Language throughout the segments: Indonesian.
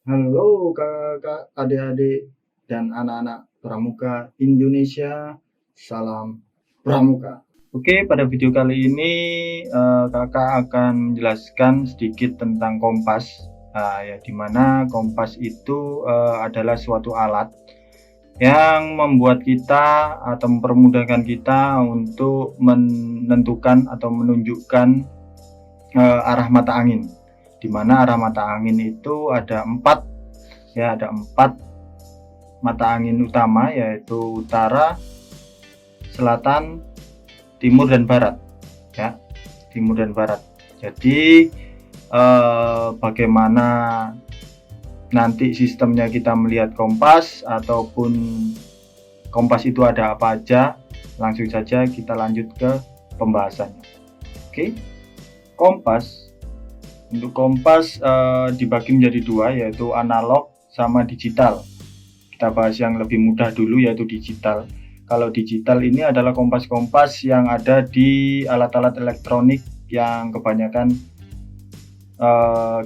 Halo kakak, adik-adik, dan anak-anak pramuka Indonesia. Salam pramuka. Oke, pada video kali ini kakak akan menjelaskan sedikit tentang kompas. Ya, dimana kompas itu adalah suatu alat yang membuat kita atau mempermudahkan kita untuk menentukan atau menunjukkan arah mata angin, di mana arah mata angin itu ada empat, ya, ada empat mata angin utama, yaitu utara, selatan, timur dan barat, ya, timur dan barat. Jadi bagaimana nanti sistemnya kita melihat kompas ataupun kompas itu ada apa aja, langsung saja kita lanjut ke pembahasannya. Oke, kompas. Untuk kompas dibagi menjadi dua, yaitu analog sama digital. Kita bahas yang lebih mudah dulu, yaitu digital. Kalau digital ini adalah kompas-kompas yang ada di alat-alat elektronik yang kebanyakan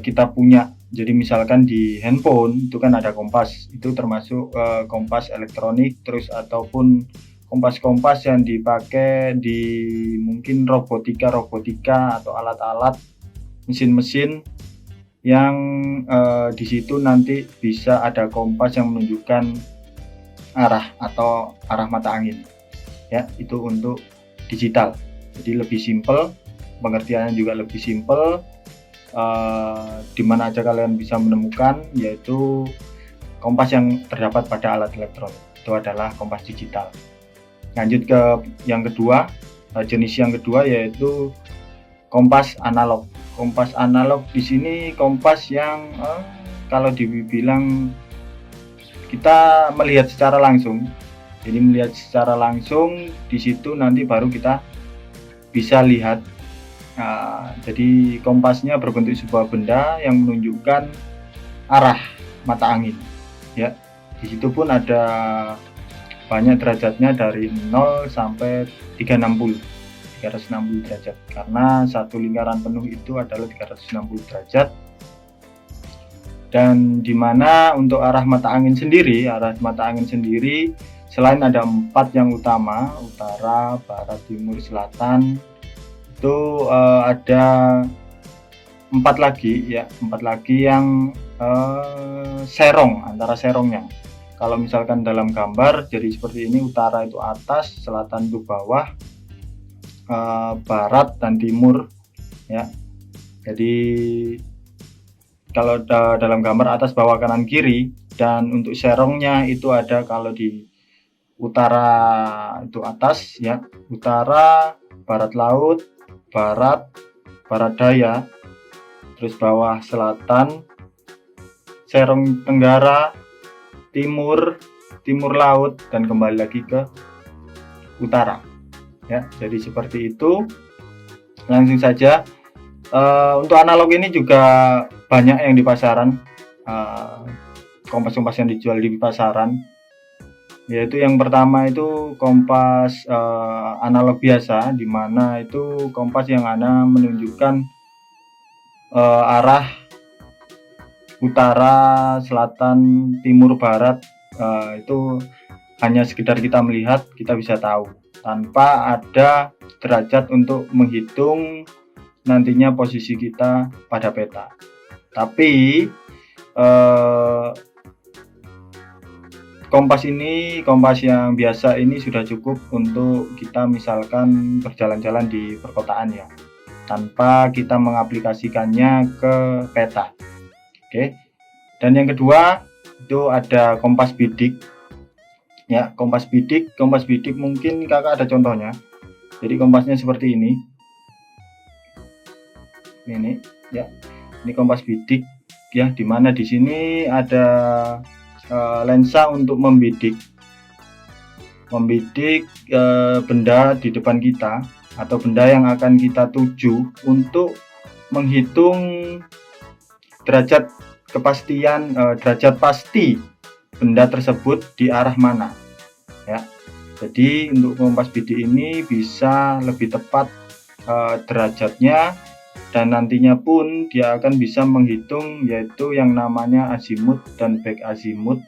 kita punya. Jadi misalkan di handphone itu kan ada kompas, itu termasuk kompas elektronik, terus ataupun kompas-kompas yang dipakai di mungkin robotika atau alat-alat mesin-mesin yang di situ nanti bisa ada kompas yang menunjukkan arah atau arah mata angin, ya. Itu untuk digital, jadi lebih simple, pengertiannya juga lebih simple. Di mana aja kalian bisa menemukan, yaitu kompas yang terdapat pada alat elektronik itu adalah kompas digital. Lanjut ke yang kedua, jenis yang kedua yaitu kompas analog. Kompas analog di sini kompas yang kalau dibilang kita melihat secara langsung. Jadi melihat secara langsung, di situ nanti baru kita bisa lihat. Jadi kompasnya berbentuk sebuah benda yang menunjukkan arah mata angin, ya. Di situ pun ada banyak derajatnya, dari 0 sampai 360 derajat, karena satu lingkaran penuh itu adalah 360 derajat. Dan dimana untuk arah mata angin sendiri, selain ada 4 yang utama, utara, barat, timur, selatan, itu ada 4 lagi, ya, 4 lagi yang serong, antara serongnya. Kalau misalkan dalam gambar jadi seperti ini, utara itu atas, selatan itu bawah, barat dan timur, ya. Jadi kalau dalam gambar atas, bawah, kanan, kiri. Dan untuk serongnya itu ada, kalau di utara itu atas, ya, utara, barat laut, barat daya, terus bawah selatan, serong tenggara, timur laut, dan kembali lagi ke utara, ya. Jadi seperti itu. Langsung saja, untuk analog ini juga banyak yang di pasaran, kompas-kompas yang dijual di pasaran, yaitu yang pertama itu kompas analog biasa, dimana itu kompas yang hanya menunjukkan arah utara, selatan, timur, barat. Itu hanya sekedar kita melihat, kita bisa tahu tanpa ada derajat untuk menghitung nantinya posisi kita pada peta. Tapi kompas yang biasa ini sudah cukup untuk kita misalkan berjalan-jalan di perkotaan, ya, tanpa kita mengaplikasikannya ke peta. Oke. Dan yang kedua itu ada kompas bidik, ya. Kompas bidik mungkin kakak ada contohnya. Jadi kompasnya seperti ini, ya. Ini kompas bidik, ya, dimana di sini ada lensa untuk membidik benda di depan kita atau benda yang akan kita tuju, untuk menghitung derajat pasti benda tersebut di arah mana, ya. Jadi untuk kompas bidik ini bisa lebih tepat derajatnya dan nantinya pun dia akan bisa menghitung yaitu yang namanya azimut dan back azimut,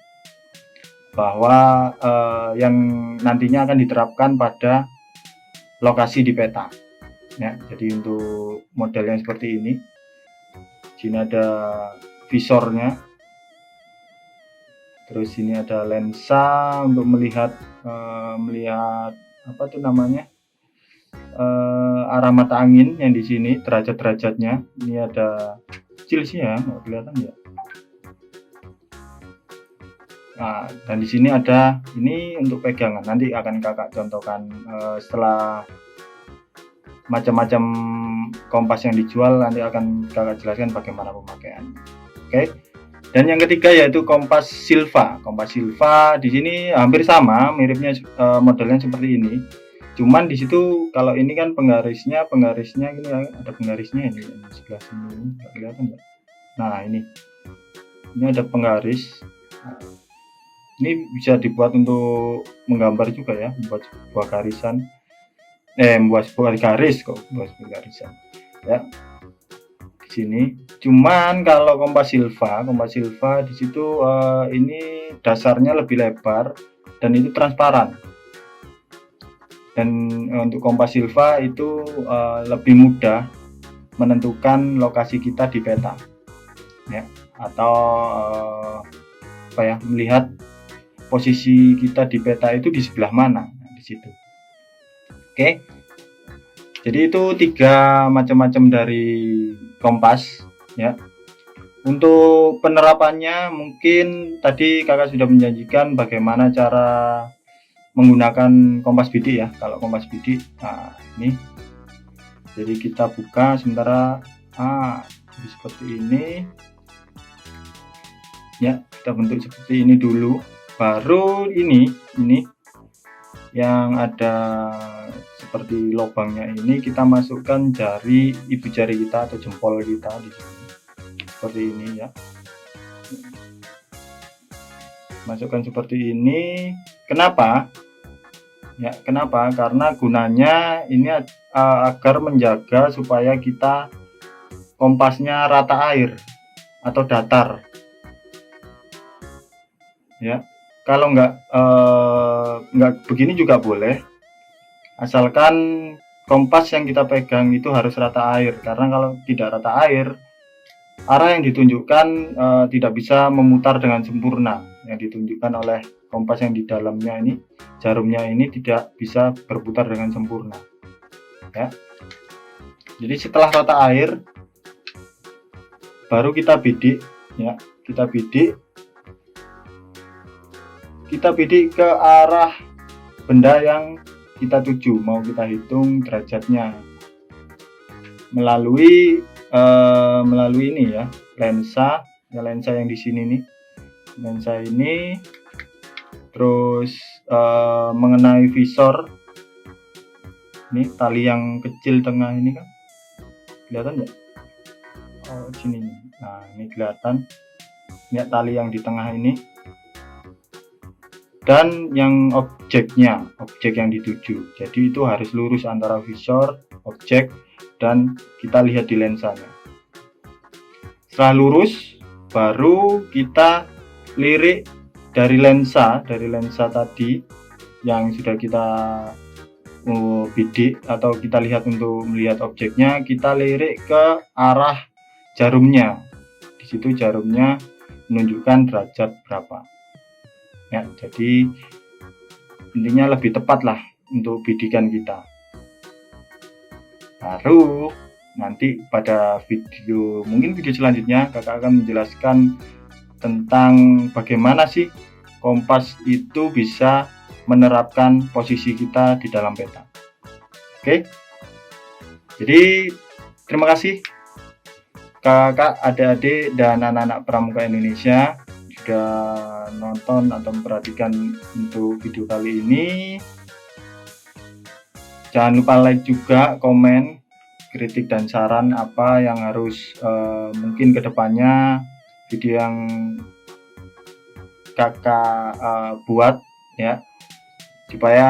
bahwa yang nantinya akan diterapkan pada lokasi di peta ya. Jadi untuk model yang seperti ini, sini ada visornya, terus ini ada lensa untuk melihat apa tuh namanya, arah mata angin yang di sini, derajat-derajatnya. Ini ada kecil sih ya, nggak kelihatan ya. Nah, dan di sini ada ini untuk pegangan. Nanti akan kakak contohkan setelah macam-macam kompas yang dijual, nanti akan kakak jelaskan bagaimana pemakaian. Oke. Dan yang ketiga yaitu kompas Silva. Kompas Silva di sini hampir sama, miripnya modelnya seperti ini. Cuman di situ kalau ini kan penggarisnya ini ada penggarisnya ini sebelah sini, nggak kelihatan ya. Nah ini ada penggaris. Nah, ini bisa dibuat untuk menggambar juga ya, membuat sebuah garisan. Membuat sebuah garis kok, membuat sebuah garisan. Ya. Di sini. Cuman kalau kompas Silva di situ ini dasarnya lebih lebar dan itu transparan. Dan untuk kompas Silva itu lebih mudah menentukan lokasi kita di peta ya, atau apa ya, melihat posisi kita di peta itu di sebelah mana. Nah, di situ. Oke. Jadi itu 3 macam-macam dari kompas ya. Untuk penerapannya mungkin tadi kakak sudah menjanjikan bagaimana cara menggunakan kompas bidik ya. Kalau kompas bidik, nah ini, jadi kita buka sementara, jadi seperti ini ya, kita bentuk seperti ini dulu, baru ini yang ada seperti lubangnya ini kita masukkan ibu jari kita atau jempol kita di sini seperti ini ya. Masukkan seperti ini. Kenapa? Ya, kenapa? Karena gunanya ini agar menjaga supaya kita kompasnya rata air atau datar. Ya, kalau nggak begini juga boleh, asalkan kompas yang kita pegang itu harus rata air. Karena kalau tidak rata air, arah yang ditunjukkan tidak bisa memutar dengan sempurna. Yang ditunjukkan oleh kompas yang di dalamnya ini, jarumnya ini tidak bisa berputar dengan sempurna ya. Jadi setelah rata air baru kita bidik ya, kita bidik ke arah benda yang kita tuju, mau kita hitung derajatnya melalui ini ya, lensa yang di sini nih, lensa ini, terus mengenai visor ini, tali yang kecil tengah ini kan kelihatan ya, sini nih. Nah ini kelihatan, lihat tali yang di tengah ini, dan yang objek yang dituju. Jadi itu harus lurus antara visor, objek, dan kita lihat di lensanya. Setelah lurus baru kita lirik dari lensa tadi yang sudah kita bidik atau kita lihat untuk melihat objeknya, kita lirik ke arah jarumnya. Di situ jarumnya menunjukkan derajat berapa ya. Jadi intinya lebih tepat lah untuk bidikan kita. Baru nanti pada mungkin video selanjutnya kakak akan menjelaskan tentang bagaimana sih kompas itu bisa menerapkan posisi kita di dalam peta. Oke, jadi terima kasih kakak, adik-adik, dan anak-anak pramuka Indonesia sudah nonton atau memperhatikan untuk video kali ini. Jangan lupa like juga, komen, kritik dan saran apa yang harus mungkin kedepannya video yang kakak buat ya, supaya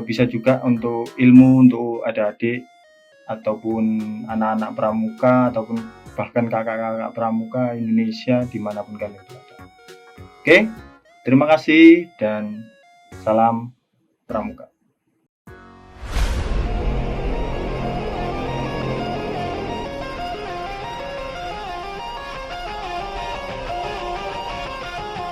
bisa juga untuk ilmu untuk adik-adik ataupun anak-anak pramuka ataupun bahkan kakak-kakak pramuka Indonesia dimanapun kalian berada. Oke, terima kasih dan salam pramuka.